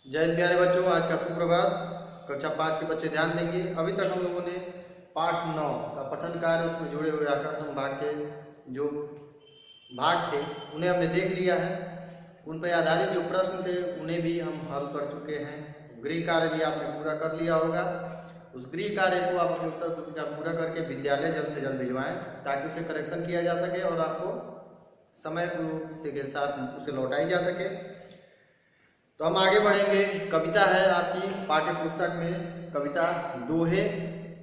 जय हिंद प्यारे बच्चों, आज का सुप्रभात। कक्षा 5 के बच्चे ध्यान देंगे। अभी तक हम लोगों ने पाठ 9 का पठन कार्य, उसमें जुड़े हुए आकर्षण भाग के जो भाग थे उन्हें हमने देख लिया है। उन पर आधारित जो प्रश्न थे उन्हें भी हम हल कर चुके हैं। गृह कार्य भी आपने पूरा कर लिया होगा। उस गृह कार्य को आप अपनी उत्तर पुस्तिका पूरा करके विद्यालय जल्द से जल्द भिजवाएं ताकि उसे करेक्शन किया जा सके और आपको समय के साथ उसे लौटाई जा सके। तो हम आगे बढ़ेंगे। कविता है आपकी पाठ्य पुस्तक में, कविता दोहे।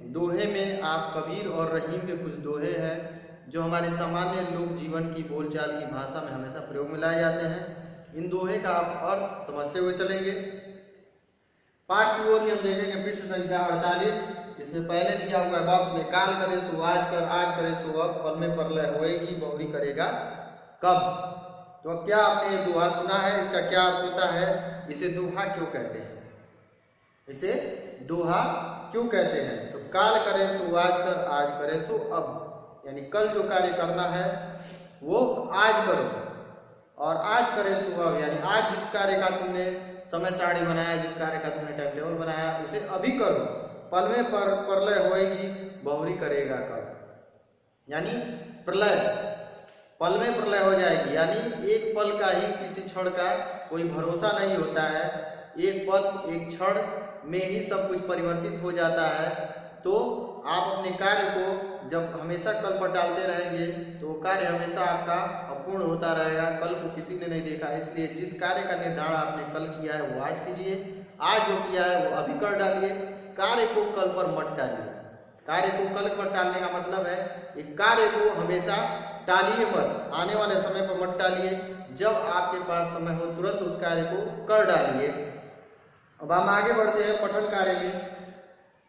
दोहे में आप कबीर और रहीम के कुछ दोहे हैं जो हमारे सामान्य लोक जीवन की बोलचाल की भाषा में हमेशा प्रयोग में लाए जाते हैं। इन दोहे का आप अर्थ समझते हुए चलेंगे। पाठ की ओर हम देखेंगे पृष्ठ संख्या 48। इसमें पहले दिया हुआ है बॉक्स में, काल करे सो आज कर, आज करे सो अब, पल में प्रलय होएगी, बहुरी करेगा कब। तो क्या आपने ये दोहा सुना है? इसका क्या अर्थ होता है? इसे दोहा क्यों कहते हैं? इसे दोहा क्यों कहते हैं? तो काल करे सो आज कर, आज करे सो अब, यानी कल जो कार्य करना है वो आज करो, और आज करे सो अब, यानी आज जिस कार्य का तुमने समय सारणी बनाया, जिस कार्य का तुमने टाइम टेबल बनाया उसे अभी करो। पल में प्रलय होएगी, बहुरी करेगा कब, यानी प्रलय, पल में प्रलय हो जाएगी। यानी एक पल का ही, किसी क्षण का कोई भरोसा नहीं होता है। एक पल, एक क्षण में ही सब कुछ परिवर्तित हो जाता है। तो आप अपने कार्य को जब हमेशा कल पर डालते रहेंगे तो कार्य हमेशा आपका अपूर्ण होता रहेगा। कल को किसी ने नहीं देखा, इसलिए जिस कार्य का निर्धारण आपने कल किया है वो आज कीजिए, आज जो किया है वो अभी कर डालिए। कार्य को कल पर मत डालिए। कार्य को कल पर टालने का मतलब है कि कार्य को हमेशा टालिए मत, आने वाले समय पर मत टालिए। जब आपके पास समय हो तुरंत उस कार्य को कर डालिए। अब हम आगे बढ़ते हैं पठन कार्य में।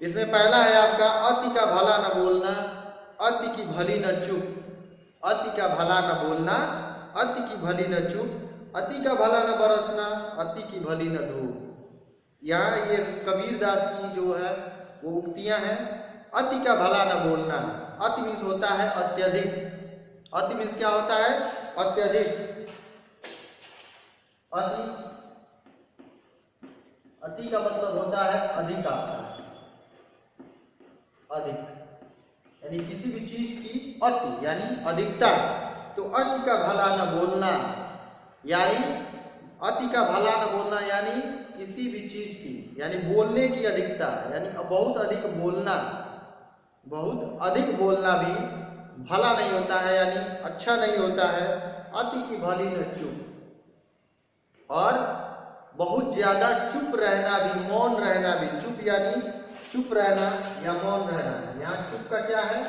इसमें पहला है आपका, अति का भला न बोलना, अति की भली न चुप। अति का भला न बोलना, अति की भली न चुप। अति का भला न बरसना, अति की भली न धूप। यहाँ ये कबीर दास की जो है वो उक्तियां हैं। अति का भला न बोलना, अति मीन्स होता है अत्यधिक। अति मीन्स क्या होता है? अत्यधिक। अति का मतलब होता है अधिक, आपका अधिक, यानी किसी भी चीज की अति यानी अधिकता। तो अति का भला न बोलना, यानी अति का भला न बोलना यानी किसी भी चीज की, यानी बोलने की अधिकता, यानी बहुत अधिक बोलना। बहुत अधिक बोलना भी भला नहीं होता है, यानी अच्छा नहीं होता है। अति की भली न चुप, और बहुत ज्यादा चुप रहना भी, मौन रहना भी। चुप यानी चुप रहना या मौन रहना। यहाँ चुप का क्या है?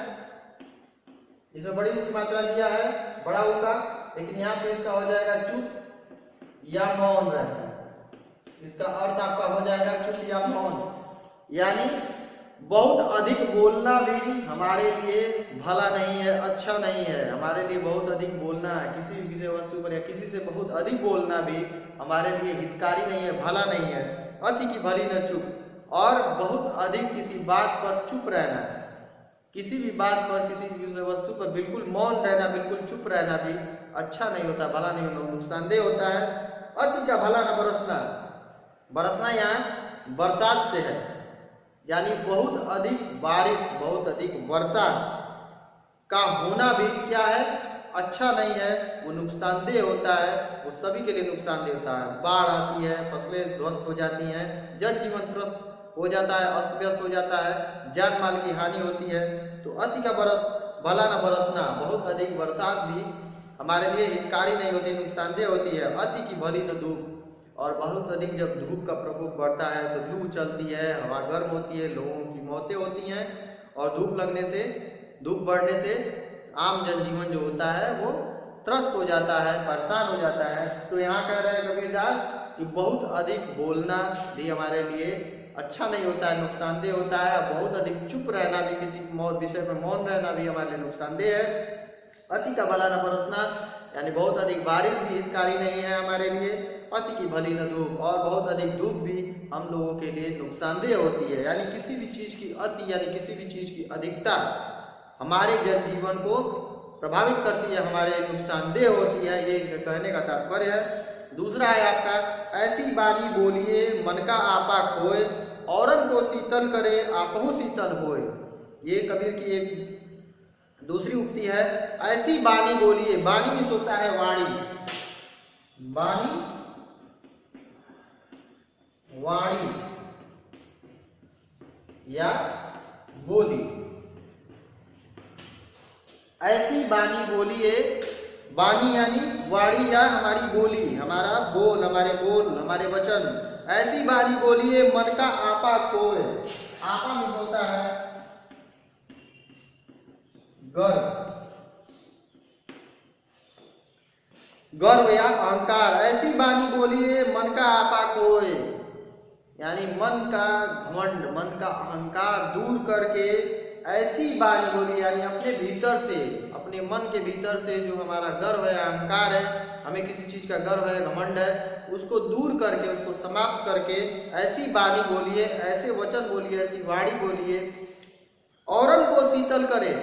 इसमें बड़ी की मात्रा दिया है, बड़ा होगा, लेकिन यहाँ पे इसका हो जाएगा चुप या मौन रहना। इसका अर्थ आपका हो जाएगा चुप या मौन। यानी बहुत अधिक बोलना भी हमारे लिए भला नहीं है, अच्छा नहीं है। हमारे लिए बहुत अधिक बोलना है किसी विषय वस्तु पर, या किसी से बहुत अधिक बोलना भी हमारे लिए हितकारी नहीं है, भला नहीं है। अति की भली न चुप, और बहुत अधिक किसी बात पर चुप रहना है। किसी भी बात पर, किसी भी विषय वस्तु पर बिल्कुल मौन रहना, बिल्कुल चुप रहना भी अच्छा नहीं होता, भला नहीं होता, नुकसानदेह होता है। अति का भला न बरसना, बरसना यहाँ बरसात से है, यानी बहुत अधिक बारिश, बहुत अधिक वर्षा का होना भी क्या है? अच्छा नहीं है, वो नुकसानदेह होता है, वो सभी के लिए नुकसानदेह होता है। बाढ़ आती है, फसलें ध्वस्त हो जाती हैं, जनजीवन त्रस्त हो जाता है, अस्त व्यस्त हो जाता है, जान माल की हानि होती है। तो अति का बरस भला न बरसना, बहुत अधिक बरसात भी हमारे लिए हितकारी नहीं होती, नुकसानदेह होती है। अति की भली न धूप, और बहुत अधिक जब धूप का प्रकोप बढ़ता है तो लू चलती है, हवा गर्म होती है, लोगों की मौतें होती हैं, और धूप लगने से, धूप बढ़ने से आम जनजीवन जो होता है वो त्रस्त हो जाता है, परेशान हो जाता है। तो यहाँ कह रहे हैं कबीरदास कि बहुत अधिक बोलना भी हमारे लिए अच्छा नहीं होता है, नुकसानदेह होता है। बहुत अधिक चुप रहना भी, किसी विषय पर मौन रहना भी हमारे लिए नुकसानदेह है। अति का भला न बरसना, यानी बहुत अधिक बारिश भी हितकारी नहीं है हमारे लिए। अति की भली न धूप, और बहुत अधिक धूप भी हम लोगों के लिए नुकसानदेह होती है। यानी किसी भी चीज की अति, यानी किसी भी चीज की अधिकता हमारे जनजीवन को प्रभावित करती है, हमारे नुकसानदेह होती है। ये कहने का तात्पर्य है। दूसरा है आपका ऐसी बानी बोलिए मन का आपा खोए, औरन को शीतल करे आपहु शीतल होए। ये कबीर की एक दूसरी उक्ति है। ऐसी बानी बोलिए, बानी मीन्स होता है वाणी, बानी वाणी या बोली। ऐसी बानी बोलिए, बानी यानी वाणी या हमारी बोली, हमारा बोल, हमारे वचन। ऐसी बानी बोलिए मन का आपा खोए, आपा मीन्स होता है गर्व या अहंकार। ऐसी बानी बोलिए मन का आपा खोए, यानी मन का घमंड, मन का अहंकार दूर करके ऐसी बानी बोली, यानी अपने भीतर से, अपने मन के भीतर से जो हमारा गर्व है, अहंकार है, हमें किसी चीज का गर्व है, घमंड है, उसको दूर करके, उसको समाप्त करके ऐसी बानी बोलिए, ऐसे वचन बोलिए, ऐसी वाणी बोलिए, औरन को शीतल करे।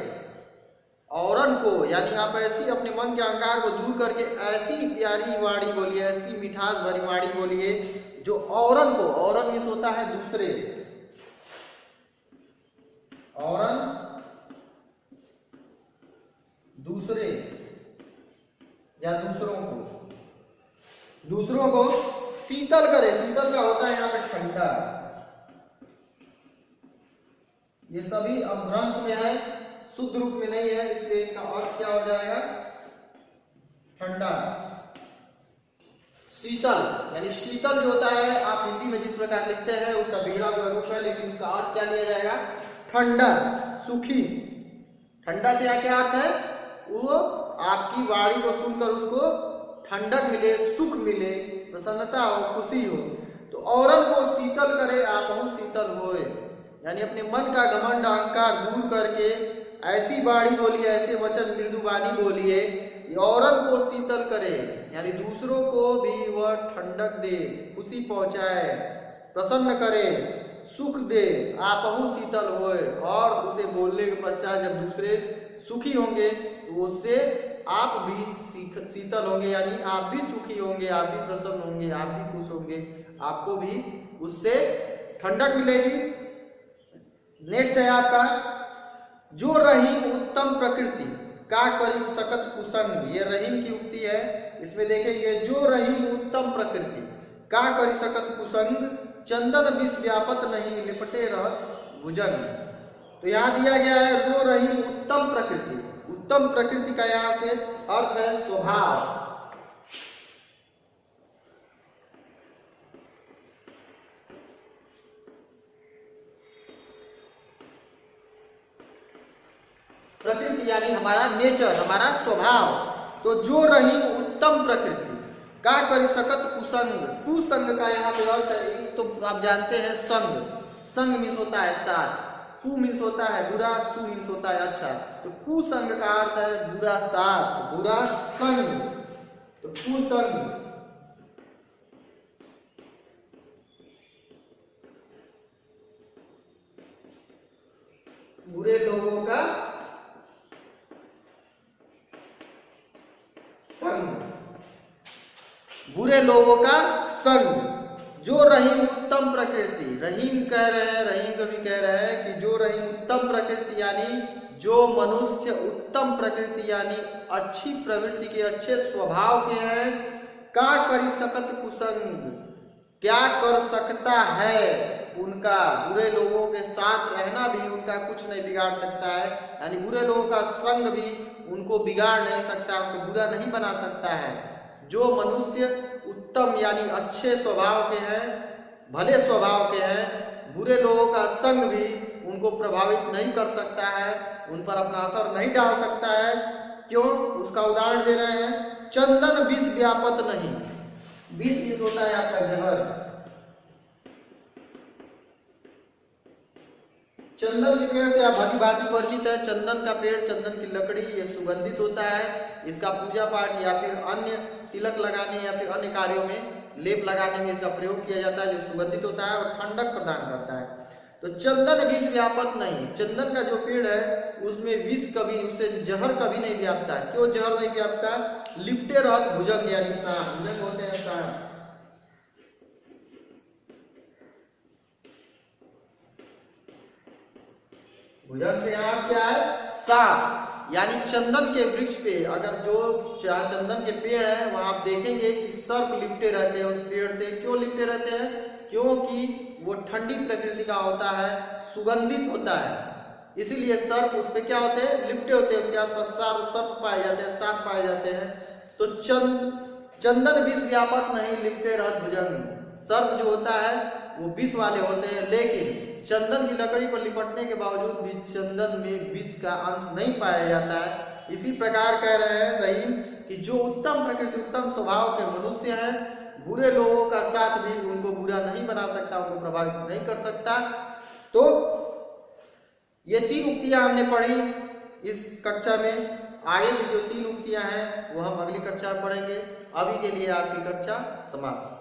औरन को यानी आप ऐसी अपने मन के अहंकार को दूर करके ऐसी प्यारी वाणी बोलिए, ऐसी मिठास भरी वाणी बोलिए जो औरन को, औरन मीन्स होता है दूसरे, औरन दूसरे या दूसरों को शीतल करे। शीतल का होता है यहाँ पे ठंडा। ये सभी अपभ्रंश में है, शुद्ध रूप में नहीं है, इसलिए इसका अर्थ क्या हो जाएगा? ठंडा। शीतल यानी शीतल जो होता है, आप हिंदी में जिस प्रकार लिखते हैं उसका बिगड़ा हुआ रूप है, लेकिन उसका अर्थ क्या लिया जाएगा? ठंडा, सुखी। ठंडा से क्या अर्थ है? वो आपकी वाणी को सुनकर उसको ठंडक मिले, सुख मिले, प्रसन्नता हो, खुशी हो। तो औरन को शीतल करे आपहु शीतल होए, यानी अपने मन का घमंड अहंकार दूर करके ऐसी वाणी बोलिए, ऐसे वचन मृदु वाणी बोलिए, औरन को शीतल करे, यानी दूसरों को भी वह ठंडक दे, खुशी पहुंचाए, प्रसन्न करे, सुख दे, आपहु शीतल होए। और उसे बोलने के पश्चात जब दूसरे सुखी होंगे तो उससे आप भी शीतल होंगे, यानी आप भी सुखी होंगे, आप भी प्रसन्न होंगे, आप भी खुश होंगे, आपको भी उससे ठंडक मिलेगी। नेक्स्ट है आपका जो रहीम उत्तम प्रकृति का करी सकत कुसंग। ये रहीम की उक्ति है, इसमें देखेंगे जो रहीम उत्तम प्रकृति का करी सकत कुसंग, चंदन विष व्यापत नहीं लिपटे रहत भुजंग। तो यहाँ दिया गया है जो रहीम उत्तम प्रकृति। उत्तम प्रकृति का यहाँ से अर्थ है स्वभाव। प्रकृति यानी हमारा नेचर, हमारा स्वभाव। तो जो रहीम उत्तम प्रकृति का कर सकत कुसंग। कुसंग का यहाँ पे अर्थ है, तो आप जानते हैं संग। संग मीन्स होता है साथ, कु मीन्स होता है बुरा, सु मीन्स होता है अच्छा। तो कुसंग का अर्थ है बुरा साथ, बुरा संग। तो कुसंग बुरे लोगों का संग, बुरे लोगों का संग। जो रहीम उत्तम प्रकृति, रहीम कह रहे हैं, रहीम कभी कह रहे हैं कि जो रहीम उत्तम प्रकृति यानी जो मनुष्य उत्तम प्रकृति यानी अच्छी प्रवृत्ति के, अच्छे स्वभाव के हैं, का करी सकत कुसंग, क्या कर सकता है उनका, बुरे लोगों के साथ रहना भी उनका कुछ नहीं बिगाड़ सकता है, यानी बुरे लोगों का संग भी उनको बिगाड़ नहीं सकता, उनको बुरा नहीं बना सकता है। जो मनुष्य उत्तम यानी अच्छे स्वभाव के हैं, भले स्वभाव के हैं, बुरे लोगों का संग भी उनको प्रभावित नहीं कर सकता है, उन पर अपना असर नहीं डाल सकता है। क्यों? उसका उदाहरण दे रहे हैं, चंदन विष व्यापत नहीं। विष होता है आपका जहर। चंदन के पेड़ से आप भली भांति परिचित है। चंदन का पेड़, चंदन की लकड़ी, ये सुगंधित होता है। इसका पूजा पाठ या फिर अन्य तिलक लगाने या फिर अन्य कार्यों में, लेप लगाने में इसका प्रयोग किया जाता है, जो सुगंधित होता है और ठंडक प्रदान करता है। तो चंदन विष व्यापत नहीं, चंदन का जो पेड़ है उसमें विष कभी, उससे जहर कभी नहीं व्यापता। क्यों जहर नहीं व्यापता? लिपटे रहत भुजंग, यानी सांप, भुजंग होते हैं सांप। भुजंग से यहाँ क्या है? सांप। यानी चंदन के वृक्ष पे, अगर जो चंदन के पेड़ है वहां आप देखेंगे कि सर्प लिपटे रहते हैं उस पेड़ से। क्यों लिपटे रहते हैं? क्योंकि वो ठंडी प्रकृति का होता है, सुगंधित होता है, इसीलिए सर्प उस पे क्या होते हैं? लिपटे होते हैं। उसके आसपास सर्प पाए जाते हैं, सांप पाए जाते हैं। तो चंदन विष व्यापक नहीं, लिपटे रहत भुजंग। सर्प जो होता है वो विष वाले होते हैं, लेकिन चंदन की लकड़ी पर लिपटने के बावजूद भी चंदन में विष का अंश नहीं पाया जाता है। इसी प्रकार कह रहे हैं रहीम कि जो उत्तम प्रकृति, उत्तम स्वभाव के मनुष्य हैं, बुरे लोगों का साथ भी उनको बुरा नहीं बना सकता, उनको प्रभावित नहीं कर सकता। तो ये 3 उक्तियां हमने पढ़ी इस कक्षा में। आगे की जो 3 उक्तियां हैं वो हम अगली कक्षा में पढ़ेंगे। अभी के लिए आपकी कक्षा समाप्त।